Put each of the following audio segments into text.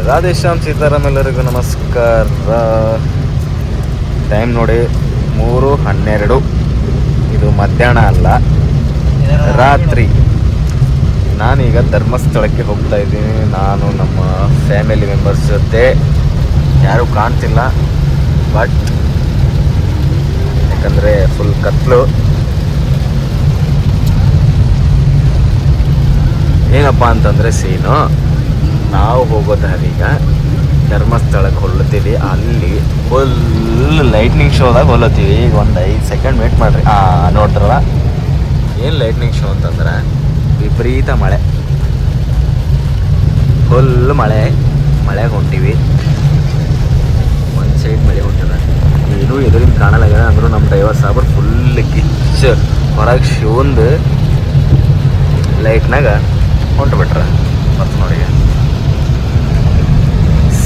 ರಾಧೇಶ್ಯಾಮ್ ಸೀತಾರಾಮ್ ಎಲ್ಲರಿಗೂ ನಮಸ್ಕಾರ. ಟೈಮ್ ನೋಡಿ 3:12. ಇದು ಮಧ್ಯಾಹ್ನ ಅಲ್ಲ, ರಾತ್ರಿ. ನಾನೀಗ ಧರ್ಮಸ್ಥಳಕ್ಕೆ ಹೋಗ್ತಾ ಇದ್ದೀನಿ. ನಾನು ನಮ್ಮ ಫ್ಯಾಮಿಲಿ ಮೆಂಬರ್ಸ್ ಜೊತೆ. ಯಾರೂ ಕಾಣ್ತಿಲ್ಲ, ಬಟ್ ಯಾಕಂದರೆ ಫುಲ್ ಕತ್ಲು. ಏನಪ್ಪ ಅಂತಂದರೆ ಸೀನು, ನಾವು ಹೋಗೋ ದಾರೀಗ ಧರ್ಮಸ್ಥಳಕ್ಕೆ ಹೊಲ್ಲತ್ತೀವಿ. ಅಲ್ಲಿ ಫುಲ್ ಲೈಟ್ನಿಂಗ್ ಶೋದಾಗ ಹೊಲ್ಲತ್ತೀವಿ. ಈಗ ಒಂದು 5 ಸೆಕೆಂಡ್ ವೇಟ್ ಮಾಡಿರಿ. ನೋಡ್ತಾರಲ್ಲ, ಏನು ಲೈಟ್ನಿಂಗ್ ಶೋ ಅಂತಂದ್ರೆ ವಿಪರೀತ ಮಳೆ, ಫುಲ್ ಮಳೆಗೆ ಹೊಂಟೀವಿ. ಒಂದು ಸೈಡ್ ಮಳೆ ಹೊಂಟದ, ಏನೂ ಎದುರಿಂದ ಕಾಣಲಾಗ್ಯದ. ಅಂದರೂ ನಮ್ಮ ಡ್ರೈವರ್ ಸಾಬರ್ ಫುಲ್ ಕಿಚ್ಚ ಹೊರಗೆ ಶೋಂದು ಲೈಟ್ನಾಗ ಹೊಂಟುಬಿಟ್ರ. ಮತ್ತು ನೋಡಿ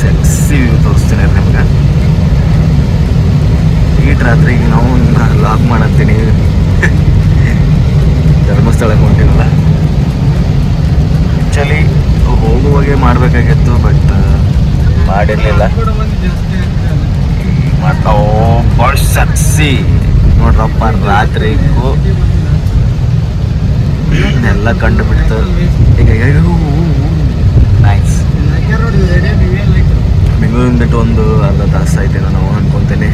ಸೆಕ್ಸಿ ವ್ಯೂ ತೋರಿಸ್ತೀನಿ ನಿಮ್ಗೆ. ಈಟ್ ರಾತ್ರಿಗೆ ನಾವು ಲಾಕ್ ಮಾಡತ್ತೀನಿ. ಧರ್ಮಸ್ಥಳಕ್ಕೆ ಹೊಂಟಿನಲ್ಲ, ಆ್ಯಕ್ಚುಲಿ ಹೋಗುವಾಗೆ ಮಾಡಬೇಕಾಗಿತ್ತು, ಬಟ್ ಮಾಡಿರಲಿಲ್ಲ. ಭಾಳ ಸೆಕ್ಸಿ ನೋಡ್ರಪ್ಪ. ರಾತ್ರಿಗೂ ಎಲ್ಲ ಕಂಡು ಬಿಡ್ತು. ಈಗ ನೈಸ್. ಬೆಂಗಳೂರಿನ ಬಿಟ್ಟು ಒಂದು ಅರ್ಧ ತಾಸು ಆಯ್ತು ನಾನು ಅನ್ಕೊತೀನಿ.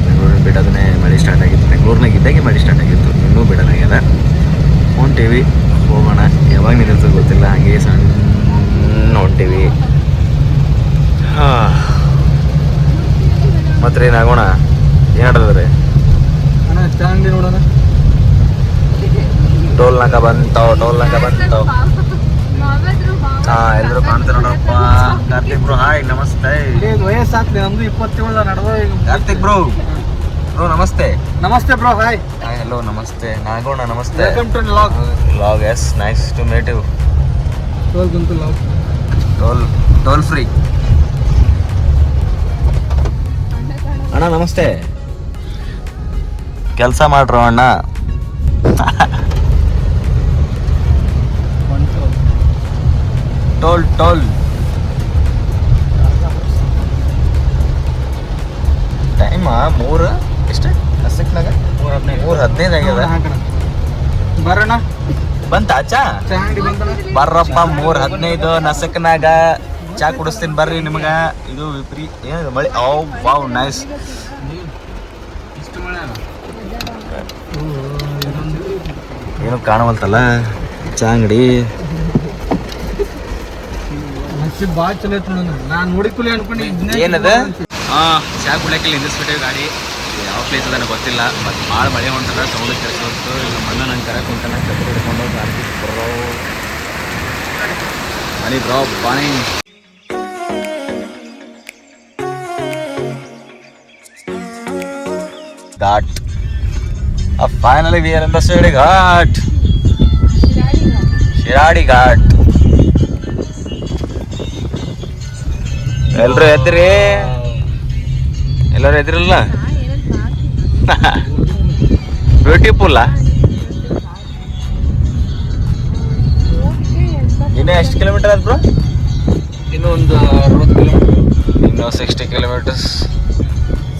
ಬೆಂಗಳೂರಿನ ಬಿಡೋದನ್ನೇ ಮಳೆ ಸ್ಟಾರ್ಟ್ ಆಗಿತ್ತು. ಬೆಂಗಳೂರಿನಾಗ ಇದ್ದಾಗೆ ಮಳೆ ಸ್ಟಾರ್ಟ್ ಆಗಿತ್ತು, ಇನ್ನೂ ಬಿಡೋದಾಗ್ಯದ. ಹೊಂಟೀವಿ, ಹೋಗೋಣ. ಯಾವಾಗ ನಿಲ್ಲಿಸ್ತದೆ ಗೊತ್ತಿಲ್ಲ, ಹಾಗೆ ಸಣ್ಣ ಹೊಂಟೀವಿ. ಮತ್ತೆ ಏನಾಗೋಣ, ಏನು ಆಡೋದ್ರಿ? ನೋಡೋಣ. ಟೋಲ್ ನಾಕ ಬಂತಾವ್. ಎಲ್ಲರೂ ಕಾಣ್ತಾರೆ ನೋಡಪ್ಪ. ಕಾರ್ತಿಕ್ ಬ್ರೋ ಹಾಯ್, ನಮಸ್ತೆ. ವಯಸ್ಸಾಗ್ಲಿ ನಮ್ದು 27 ನಡೆದ. ಕಾರ್ತಿಕ್ ಬ್ರೋ ನಮಸ್ತೆ. ನಮಸ್ತೆ ಬ್ರೋ, ಹಾಯ್. ಹಲೋ, ನಮಸ್ತೆ. ನಾಗೋಣ, ನಮಸ್ತೆ. Welcome to log. Yes, nice to meet you. Toll free ಅಣ್ಣ. ನಮಸ್ತೆ. ಕೆಲಸ ಮಾಡ್ರೋ ಅಣ್ಣ. ಟೋಲ್ ಟೈಮ 3 ಎಷ್ಟು ನಸಕ್ನಾಗ 3:15 ಆಗ್ಯದ. ಬರೋಣ ಬಂತ ಆಚಾ ಬರ್ರಪ್ಪ. 3:15 ನಸಕ್ನಾಗ ಚಾ ಕುಡಿಸ್ತೀನಿ ಬರ್ರಿ ನಿಮ್ಗ. ಇದು ಏನು ಮಳೆ. ಓ ವಾವ್, ನೈಸ್. ಏನು ಕಾಣವಲ್ತಲ್ಲ ಚಾ ಅಂಗಡಿ. ಭಾಳ ಚಲೋ ಐತೆ ನೋಡ. ನಾನು ನೋಡಿಕುಲಿ ಅನ್ಕೊಂಡು ಏನದ. ಚಾ ಕುಡಿಯಕ್ಕೆ ನಿಲ್ಲಿಸ್ಬಿಟ್ಟೇವಿ ಗಾಡಿ. ಯಾವ ಪ್ಲೇಸ್ ಅದ ಗೊತ್ತಿಲ್ಲ, ಮತ್ತು ಭಾಳ ಮಳೆ ಹೊಂಟದ. ಸೌಂಡ್ ಕೆಲ್ಸತ್ತು. ನಮ್ಮ ಅಣ್ಣ ನಂಗೆ ಕರಕ್ಕೆ ಹೊಂಟಾನ. ಕತ್ತಿ ಹಿಡ್ಕೊಂಡು ಗಾಡಿ bro money bro pani. Ghat. Finally we are in the Shiradi ghat. ಎಲ್ಲರೂ ಎದ್ರಿ? ಎಲ್ಲರೂ ಎದ್ರಲ್ಲ? ಬ್ಯೂಟಿಫುಲ್ಲ. ಇನ್ನೂ ಎಷ್ಟು ಕಿಲೋಮೀಟರ್ ಆದ್ ಬ್ರೋ? ಇನ್ನೂ ಒಂದು 60 ಕಿಲೋಮೀಟರ್. ಇನ್ನೂ 60 ಕಿಲೋಮೀಟರ್ಸ್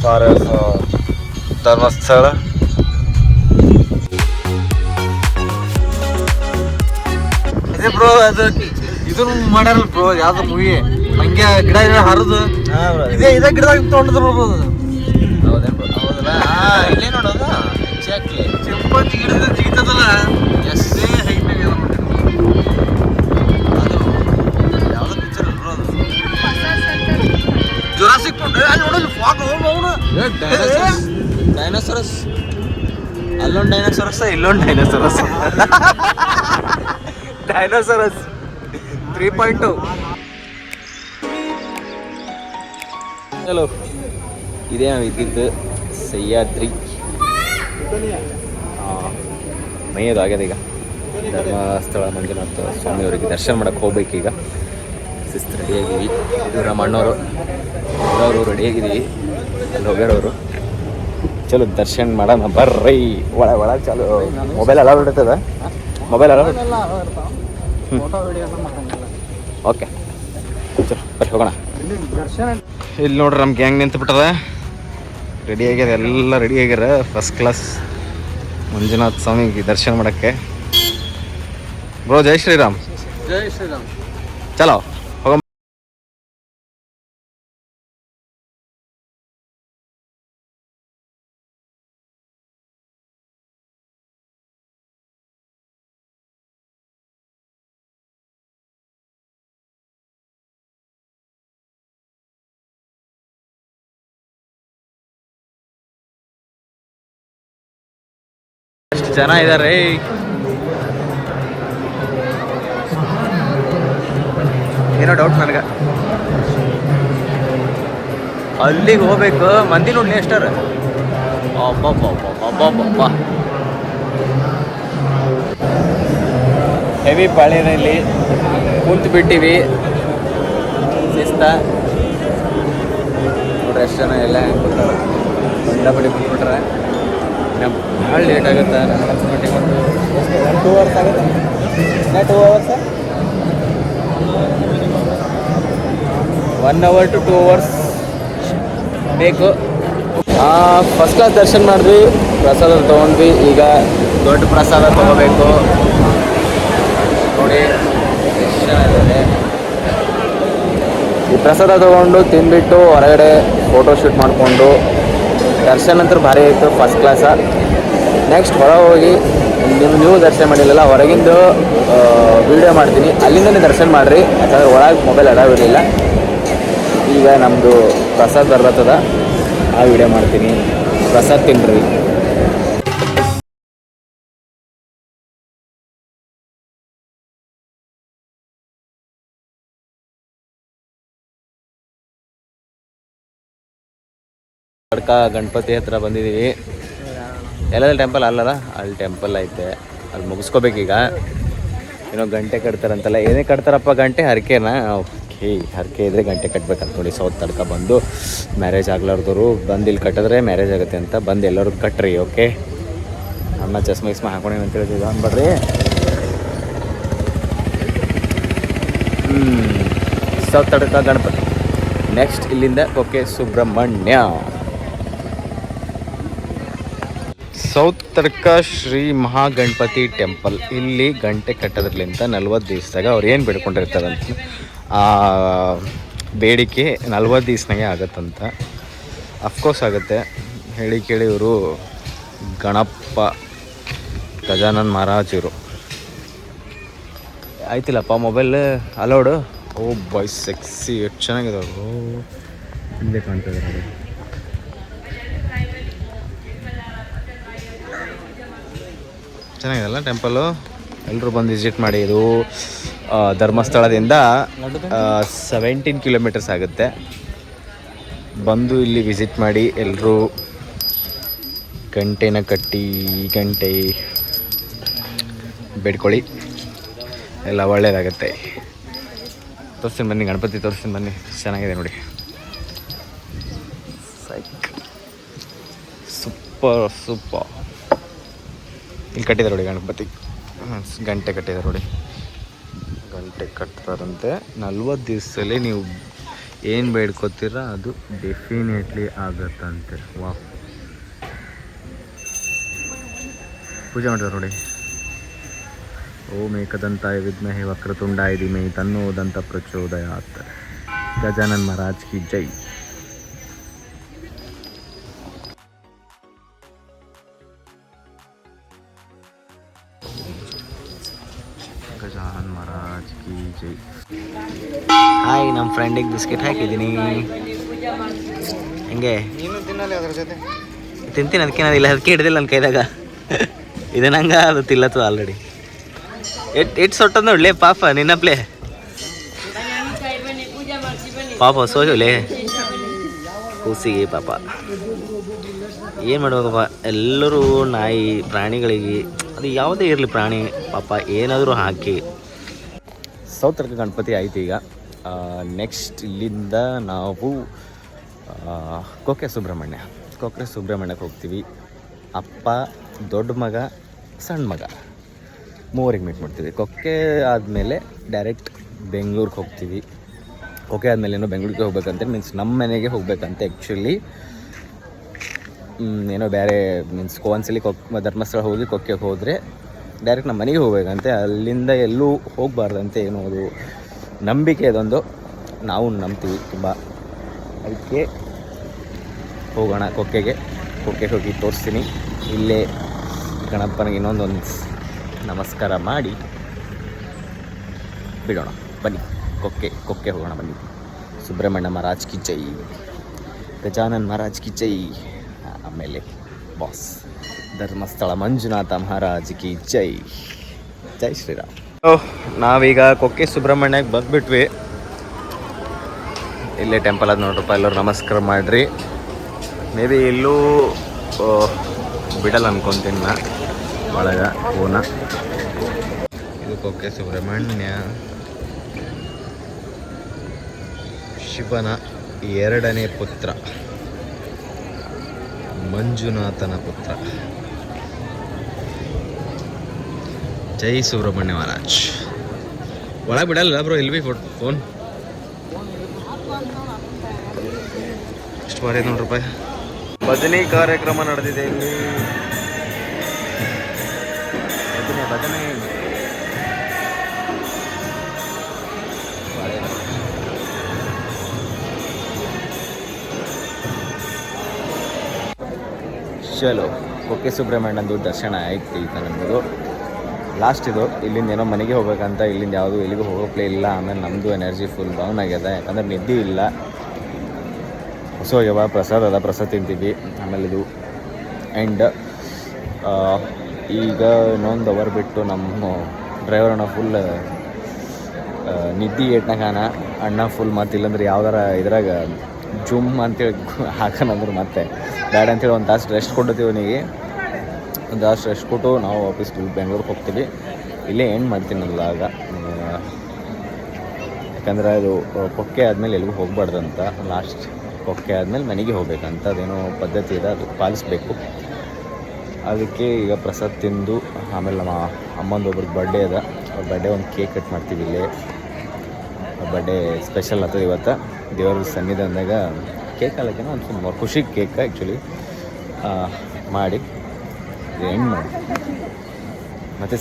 ಫಾರ್ ಧರ್ಮಸ್ಥಳ. ಅದೇ ಬ್ರೋ, ಅದು ಇದನ್ನು ಮಾಡ್ಯಾರಲ್ಲ ಬ್ರೋ, ಯಾವ್ದು ಮೂವಿ ಹಂಗೆ ಗಿಡ ಹರಿದು ಇದೇ ಗಿಡದಾಗ ತೊಗೊಂಡಿದ್ರು ಬ್ರೋ. ಹೌದಲ್ಲ, ಇಲ್ಲೇ ನೋಡೋದು ಎಕ್ಸಾಕ್ಟ್ಲಿ ಚಿಂಪಾಂಜಿ ಗಿಡದ ಜಿಗಿತದಲ್ಲ. ಎಸ್, ಹೈಟ್ನಾಗ ಅದು ಯಾವ್ದು ಪಿಕ್ಚರ್ ಬ್ರೋ? ಅದು ಜುರಾಸಿಕ್ ನೋಡೋದು ಫಾಕ್ ಅವನು. ಡೈನೋಸರಸ್. ಅಲ್ಲೊಂದು ಡೈನೋಸರಸ್, ಇಲ್ಲೊಂದು ಡೈನೋಸರಸ್. ಡೈನೋಸರಸ್ 3.2. ಹಲೋ, ಇದೇ ನಾವು ಇದ್ದಿದ್ದು ಸಹ್ಯಾದ್ರಿ. ಮೈಯದು ಆಗ್ಯದ. ಈಗ ಧರ್ಮಸ್ಥಳ ಮಂಜುನಾಥ ಸ್ವಾಮಿಯವರಿಗೆ ದರ್ಶನ ಮಾಡಕ್ಕೆ ಹೋಗ್ಬೇಕೀಗ. ಶಿಸ್ತು ರೆಡಿಯಾಗಿದ್ದೀವಿ. ಇದು ನಮ್ಮ ಅಣ್ಣವರು ಎಲ್ಲರೂ ರೆಡಿಯಾಗಿದ್ದೀವಿ. ಅಲ್ಲಿ ಹೋಗ್ಯಾರವರು. ಚಲೋ ದರ್ಶನ ಮಾಡೋಣ ಬರ್ರಿ. ಒಳಗೆ ಚಾಲು ಮೊಬೈಲ್ ಅಲೌಡ್ ಇರ್ತದ? Mobile allowed? ಓಕೆ, ಚಲೋ ಬರ್ರಿ ಹೋಗೋಣ. ಇಲ್ಲಿ ನೋಡ್ರಿ ನಮ್ಮ ಗ್ಯಾಂಗ್ ನಿಂತು ಬಿಟ್ಟದ, ರೆಡಿ ಆಗ್ಯದ, ಎಲ್ಲ ರೆಡಿ ಆಗ್ಯಾರ. ಫಸ್ಟ್ ಕ್ಲಾಸ್ ಮಂಜುನಾಥ ಸ್ವಾಮಿಗೆ ದರ್ಶನ ಮಾಡೋಕ್ಕೆ. ಬ್ರೋ ಜೈ ಶ್ರೀರಾಮ್. ಜೈ ಶ್ರೀರಾಮ್. ಚಲೋ ಹೋಗ. ಎಷ್ಟು ಜನ ಇದ್ದಾರೆ, ಏನೋ ಡೌಟ್ ನನಗೆ. ಅಲ್ಲಿಗೆ ಹೋಗ್ಬೇಕು, ಮಂದಿ ನೋಡಿ ಎಷ್ಟಾರ. ಅಬ್ಬಬ್ಬಬ್ಬಬ್ಬಬ್ಬ ಹೆವಿ ಪಾಳಿನಲ್ಲಿ ಕುಂತು ಬಿಟ್ಟಿವಿ. ಶಿಸ್ತ ನೋಡ್ರಿ ಎಷ್ಟು ಜನ ಎಲ್ಲ ಕೂತಾರೆ, ಬಂಡಪಡಿ ಕುಂತ್ಬಿಟ್ರೆ. ಭಾಳ ಲೇಟ್ ಆಗುತ್ತೆ ನನಗಂತ ಮಟ್ಟಿಗೆ. ಒಂದು 2 ಅವರ್ಸ್ ಆಗುತ್ತೆ. 2 ಅವರ್ಸ್, 1 ಅವರ್ to 2 ಅವರ್ಸ್ ಬೇಕು. ಫಸ್ಟ್ ಕ್ಲಾಸ್ ದರ್ಶನ ಮಾಡಿದ್ವಿ, ಪ್ರಸಾದ ತೊಗೊಂಡ್ವಿ. ಈಗ ದೊಡ್ಡ ಪ್ರಸಾದ ತೊಗೋಬೇಕು. ನೋಡಿ ಎಷ್ಟು ಜನ ಇದ್ದಾರೆ. ಈ ಪ್ರಸಾದ ತೊಗೊಂಡು ತಿಂದ್ಬಿಟ್ಟು ಹೊರಗಡೆ ಫೋಟೋ ಶೂಟ್ ಮಾಡಿಕೊಂಡು ದರ್ಶನ ನಂತರ ಭಾರಿ ಆಯಿತು, ಫಸ್ಟ್ ಕ್ಲಾಸ. ನೆಕ್ಸ್ಟ್ ಹೊರಗೆ ಹೋಗಿ ನೀವು ದರ್ಶನ ಮಾಡಿಲ್ಲಲ್ಲ, ಹೊರಗಿಂದು ವೀಡಿಯೋ ಮಾಡ್ತೀನಿ, ಅಲ್ಲಿಂದನೇ ದರ್ಶನ ಮಾಡಿರಿ. ಯಾಕಂದ್ರೆ ಒಳಗೆ ಮೊಬೈಲ್ ಅಡಾವಿರಲಿಲ್ಲ. ಈಗ ನಮ್ಮದು ಪ್ರಸಾದ ಬರ್ಬತ್ತದ, ಆ ವಿಡಿಯೋ ಮಾಡ್ತೀನಿ. ಪ್ರಸಾದ ತಿನ್ನಿರಿ. ಕಡ್ಕ ಗಣಪತಿ ಹತ್ರ ಬಂದಿದ್ದೀವಿ. ಎಲ್ಲೆಲ್ಲ ಟೆಂಪಲ್ ಅಲ್ಲಲ್ಲ, ಅಲ್ಲಿ ಟೆಂಪಲ್ ಐತೆ, ಅಲ್ಲಿ ಮುಗಿಸ್ಕೋಬೇಕೀಗ. ಏನೋ ಗಂಟೆ ಕಟ್ತಾರಂತಲ್ಲ, ಏನೇ ಕಟ್ತಾರಪ್ಪ ಗಂಟೆ? ಹರಕೆನಾ? ಓಕೆ, ಹರಕೆ ಇದ್ರೆ ಗಂಟೆ ಕಟ್ಬೇಕಂತ ನೋಡಿ. ಸೌತ್ ತಡ್ಕ ಬಂದು ಮ್ಯಾರೇಜ್ ಆಗ್ಲಾರ್ದವರು ಬಂದು ಇಲ್ಲಿ ಕಟ್ಟಿದ್ರೆ ಮ್ಯಾರೇಜ್ ಆಗುತ್ತೆ ಅಂತ ಬಂದು ಎಲ್ಲರೂ ಕಟ್ರಿ. ಓಕೆ, ಅಣ್ಣ ಚಸ್ಮ ಗಿಸ್ಮ ಹಾಕೊಂಡೇನು ಅಂತ ಹೇಳ್ತಿದ್ದ ಅನ್ಬೇಡ್ರಿ. ಸೌತ್ ತಡ್ಕ ಗಣಪತಿ. ನೆಕ್ಸ್ಟ್ ಇಲ್ಲಿಂದ ಕುಕ್ಕೆ ಸುಬ್ರಹ್ಮಣ್ಯ. Sowthadka Shri Mahaganapati temple. ಇಲ್ಲಿ ಗಂಟೆ ಕಟ್ಟೋದ್ರಲ್ಲಿಂದ 40 ದಿವಸದಾಗ ಅವ್ರು ಏನು ಬೇಡ್ಕೊಂಡಿರ್ತಾರಂತ, ಆ ಬೇಡಿಕೆ 40 ದಿವಸನಾಗೆ ಆಗುತ್ತಂತ. ಅಫ್ಕೋರ್ಸ್ ಆಗುತ್ತೆ. ಹೇಳಿ ಕೇಳಿ ಇವರು ಗಣಪ ಗಜಾನನ್ ಮಹಾರಾಜ್ ಇವರು. ಆಯ್ತಿಲ್ಲಪ್ಪ ಮೊಬೈಲ್ ಅಲೋಡು. ಓ ಬಾಯ್ ಸೆಕ್ಸಿ, ಎಷ್ಟು ಚೆನ್ನಾಗಿದೆ. ಓ ಇಲ್ಲೇ ಕಾಣ್ತದೆ ನೋಡಿ. ಚೆನ್ನಾಗಿದೆಲ್ಲ ಟೆಂಪಲ್ಲು, ಎಲ್ಲರೂ ಬಂದು ವಿಸಿಟ್ ಮಾಡಿ. ಇದು ಧರ್ಮಸ್ಥಳದಿಂದ 17 ಕಿಲೋಮೀಟರ್ಸ್ ಆಗುತ್ತೆ. ಬಂದು ಇಲ್ಲಿ ವಿಸಿಟ್ ಮಾಡಿ ಎಲ್ಲರೂ ಗಂಟೆನ ಕಟ್ಟಿ ಗಂಟೆ ಬೇಡ್ಕೊಳ್ಳಿ, ಎಲ್ಲ ಒಳ್ಳೆಯದಾಗತ್ತೆ. ತೋರಿಸ್ತೀನಿ ಬನ್ನಿ, ಗಣಪತಿ ತೋರಿಸ್ತೀನಿ ಬನ್ನಿ. ಚೆನ್ನಾಗಿದೆ ನೋಡಿ, ಸೈಕ್ ಸೂಪರ್ ಸೂಪರ್. ಇಲ್ಲಿ ಕಟ್ಟಿದ್ದಾರೆ ನೋಡಿ ಗಣಪತಿ, ಗಂಟೆ ಕಟ್ಟಿದ್ದಾರೆ ನೋಡಿ. ಗಂಟೆ ಕಟ್ತಾರಂತೆ 40 ದಿವಸದಲ್ಲಿ ನೀವು ಏನು ಬೇಡ್ಕೋತೀರ ಅದು ಡೆಫಿನೆಟ್ಲಿ ಆಗತ್ತಂತೆ. ವಾ, ಪೂಜೆ ಮಾಡಿದ್ರು ನೋಡಿ. ಓಂ ಏಕದಂತಾಯ ವಿದ್ಮಹೇ ವಕ್ರತುಂಡಾಯ ಧೀಮಹಿ ತನ್ನೋ ದಂತ ಪ್ರಚೋದಯಾತ್. ಗಜಾನನ್ ಮಹಾರಾಜ್ ಕಿ ಜೈ. ಗಜಾನನ್ ಮಹಾರಾಜ್ ಕಿ ಜೈ. ಹಾಯ್, ನಮ್ಮ ಫ್ರೆಂಡಿಗೆ ಬಿಸ್ಕೆಟ್ ಹಾಕಿದ್ದೀನಿ. ಹೆಂಗೆ ತಿಂತೀನಿ, ಅದಕ್ಕೇನಿಲ್ಲ, ಅದಕ್ಕೆ ಹಿಡ್ದಿಲ್ಲ ನನ್ನ ಕೈದಾಗ. ಇದು ನಂಗೆ ಅದು ತಿಲ್ಲತ್ತು ಆಲ್ರೆಡಿ. ಎಟ್ ಸೊಟ್ಟದ ನೋಡ್ಲಿ ಪಾಪ ನಿನ್ನಪ್ಲೆ, ಪಾಪ ಸೋಜೋಲೆ ಕೂಸಿಗೆ ಪಾಪ. ಏನು ಮಾಡ್ಬೇಕಪ್ಪ, ಎಲ್ಲರೂ ನಾಯಿ ಪ್ರಾಣಿಗಳಿಗೆ, ಅದು ಯಾವುದೇ ಇರಲಿ ಪ್ರಾಣಿ ಪಾಪ ಏನಾದರೂ ಹಾಕಿ. ಸೌತ್ ತಡ್ಕ ಗಣಪತಿ ಆಯ್ತು. ಈಗ ನೆಕ್ಸ್ಟ್ ಇಲ್ಲಿಂದ ನಾವು ಕುಕ್ಕೆ ಸುಬ್ರಹ್ಮಣ್ಯಕ್ಕೆ ಹೋಗ್ತೀವಿ. ಅಪ್ಪ, ದೊಡ್ಡ ಮಗ, ಸಣ್ಣ ಮಗ, ಮೂವರಿಗೆ ಮೀಟ್ ಮಾಡ್ತೀವಿ. ಕುಕ್ಕೆ ಆದಮೇಲೆ ಡೈರೆಕ್ಟ್ ಬೆಂಗಳೂರಿಗೆ ಹೋಗ್ತೀವಿ. ಕೊಕ್ಕೆ ಆದಮೇಲೆ ಏನೋ ಬೆಂಗಳೂರಿಗೆ ಹೋಗ್ಬೇಕಂತ ಮೀನ್ಸ್ ನಮ್ಮ ಮನೆಗೆ ಹೋಗ್ಬೇಕಂತ ಆ್ಯಕ್ಚುಲಿ ಏನೋ ಬೇರೆ ಮೀನ್ಸ್ ಒಂದ್ಸಲಿ ಧರ್ಮಸ್ಥಳ ಹೋಗಿ ಕೊಕ್ಕೆಗೆ ಹೋದರೆ ಡೈರೆಕ್ಟ್ ನಮ್ಮ ಮನೆಗೆ ಹೋಗ್ಬೇಕಂತೆ, ಅಲ್ಲಿಂದ ಎಲ್ಲೂ ಹೋಗಬಾರ್ದಂತೆ ಏನೋ ಅದು ನಂಬಿಕೆ ಅದೊಂದು, ನಾವು ನಂಬ್ತೀವಿ ತುಂಬ. ಅದಕ್ಕೆ ಹೋಗೋಣ ಕೊಕ್ಕೆಗೆ ಹೋಗಿ ತೋರಿಸ್ತೀನಿ. ಇಲ್ಲೇ ಗಣಪನಿಗೆ ಇನ್ನೊಂದೊಂದು ನಮಸ್ಕಾರ ಮಾಡಿ ಬಿಡೋಣ. ಬನ್ನಿ ಕೊಕ್ಕೆ ಹೋಗೋಣ ಬನ್ನಿ. ಸುಬ್ರಹ್ಮಣ್ಯ ಮಹಾರಾಜ್ ಕಿ ಜೈ, ಗಜಾನನ್ ಮಹಾರಾಜ್ ಕಿ ಜೈ, ಆಮೇಲೆ ಬಾಸ್ ಧರ್ಮಸ್ಥಳ ಮಂಜುನಾಥ ಮಹಾರಾಜ್ ಕಿ ಜೈ. ಜೈ ಶ್ರೀರಾಮ್. ನಾವೀಗ ಕೊಕ್ಕೆ ಸುಬ್ರಹ್ಮಣ್ಯಕ್ಕೆ ಬಂದುಬಿಟ್ವಿ. ಇಲ್ಲೇ ಟೆಂಪಲ್ ಅದು ನೋಡ್ರಪ್ಪ, ಎಲ್ಲರೂ ನಮಸ್ಕಾರ ಮಾಡಿರಿ. ಮೇ ಬಿ ಎಲ್ಲೂ ಬಿಡಲ್ಲ ಅನ್ಕೊತೀನಿ ನಾ ಒಳಗೆ ಓನ. ಇದು ಕೊಕ್ಕೆ ಸುಬ್ರಹ್ಮಣ್ಯ, ಶಿವನ 2ನೇ ಪುತ್ರ, ಮಂಜುನಾಥನ ಪುತ್ರ. ಜೈ ಸುಬ್ರಹ್ಮಣ್ಯ ಮಹಾರಾಜ್. ಒಳಗೆ ಬಿಡಲ್ಲ ಬ್ರೋ, ಇಲ್ಲಿ ಬಿ ಫೋನ್ ಎಷ್ಟು ಬಾರಿ ನೋಡ್ರಿ ರೂಪಾಯಿ. ಭಜನೆ ಕಾರ್ಯಕ್ರಮ ನಡೆದಿದೆ ಇಲ್ಲಿ. ಭಜನೆ ಚಲೋ ಕೊಕ್ಕೆ ಸುಬ್ರಹ್ಮಣ್ಯಂದು ದರ್ಶನ ಆಯ್ತು ಈಗ ನಮ್ಮದು. ಲಾಸ್ಟ್ ಇದು. ಇಲ್ಲಿಂದ ಏನೋ ಮನೆಗೆ ಹೋಗ್ಬೇಕಂತ, ಇಲ್ಲಿಂದ ಯಾವುದು ಎಲ್ಲಿಗೂ ಹೋಗೋಪ್ಲೇ ಇಲ್ಲ. ಆಮೇಲೆ ನಮ್ಮದು ಎನರ್ಜಿ ಫುಲ್ ಡೌನ್ ಆಗ್ಯದ, ಯಾಕಂದ್ರೆ ನಿದ್ದೆ ಇಲ್ಲ. ಹೊಸ ಹೋಗ್ಯವ, ಪ್ರಸಾದ ಅದ, ಪ್ರಸಾದ ತಿಂತೀವಿ. ಆಮೇಲೆ ಇದು ಆ್ಯಂಡ್ ಈಗ ಇನ್ನೊಂದು ಅವರ್ ಬಿಟ್ಟು ನಮ್ಮ ಡ್ರೈವರ್ ಅಣ್ಣ ಫುಲ್ ನಿದ್ದೆ ಏಟ್ನಾಗಾನ ಅಣ್ಣ ಫುಲ್. ಮತ್ತು ಇಲ್ಲಂದ್ರೆ ಯಾವ್ದಾರ ಇದ್ರಾಗ ಜುಮ್ ಅಂತೇಳಿ ಹಾಕೋಣಂದ್ರೆ ಮತ್ತೆ ಬ್ಯಾಡ ಅಂತೇಳಿ ಒಂದು ತಾಸು ರೆಸ್ಟ್ ಕೊಡ್ತೀವಿ ಅವನಿಗೆ. ಒಂದು ತಾಸು ರೆಸ್ಟ್ ಕೊಟ್ಟು ನಾವು ವಾಪಸ್ ಬೆಂಗ್ಳೂರಿಗೆ ಹೋಗ್ತೀವಿ. ಇಲ್ಲೇ ಎಂಡ್ ಮಾಡ್ತೀನಿ ಆಗ, ಯಾಕಂದ್ರೆ ಅದು ಕೊಕ್ಕೆ ಆದಮೇಲೆ ಎಲ್ಲಿಗೂ ಹೋಗ್ಬಾರ್ದಂತ. ಲಾಸ್ಟ್ ಕೊಕ್ಕೆ ಆದಮೇಲೆ ಮನೆಗೆ ಹೋಗ್ಬೇಕಂತ ಅದೇನೋ ಪದ್ಧತಿ ಇದೆ, ಅದು ಪಾಲಿಸ್ಬೇಕು. ಅದಕ್ಕೆ ಈಗ ಪ್ರಸಾದ ತಿಂದು ಆಮೇಲೆ ನಮ್ಮ ಅಮ್ಮಂದು ಒಬ್ರಿಗೆ ಬರ್ಡೇ ಅದ, ಅವ್ರ ಬರ್ಡೇ ಒಂದು ಕೇಕ್ ಕಟ್ ಮಾಡ್ತೀವಿ ಇಲ್ಲೇ. ಬರ್ಡೇ ಸ್ಪೆಷಲ್ ಆಗ್ತದೆ ಇವತ್ತು, ದೇವರ ಸನ್ನಿಧಾನದಾಗ ಕೇಕ್ ಅಲ್ಲಕ್ಕೇನೋ ಒಂದು ಸುಮ್ಮನೆ ಖುಷಿ ಕೇಕ್ ಆ್ಯಕ್ಚುಲಿ ಮಾಡಿ ಎಂಡ್ ಮಾಡಿ ಮತ್ತೆ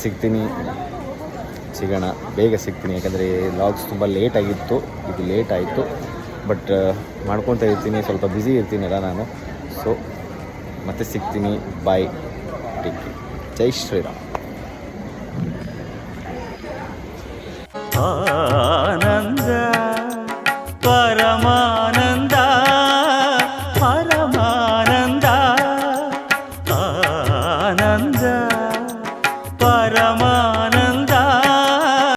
ಸಿಗೋಣ, ಬೇಗ ಸಿಗ್ತೀನಿ. ಯಾಕಂದರೆ ಲಾಗ್ಸ್ ತುಂಬ ಲೇಟ್ ಆಗಿತ್ತು, ಇದು ಲೇಟ್ ಆಯಿತು. ಬಟ್ ಮಾಡ್ಕೊತಾ ಇರ್ತೀನಿ, ಸ್ವಲ್ಪ ಬ್ಯುಸಿ ಇರ್ತೀನಲ್ಲ ನಾನು. ಸೊ ಮತ್ತೆ ಸಿಗ್ತೀನಿ. ಬಾಯ್, ಟೇಕ್ ಕೇರ್. ಜೈ ಶ್ರೀರಾಮ್. ಆನಂದ ಪರಮಾನಂದ ಪರಮಾನಂದ ಆನಂದ ಪರಮಾನಂದ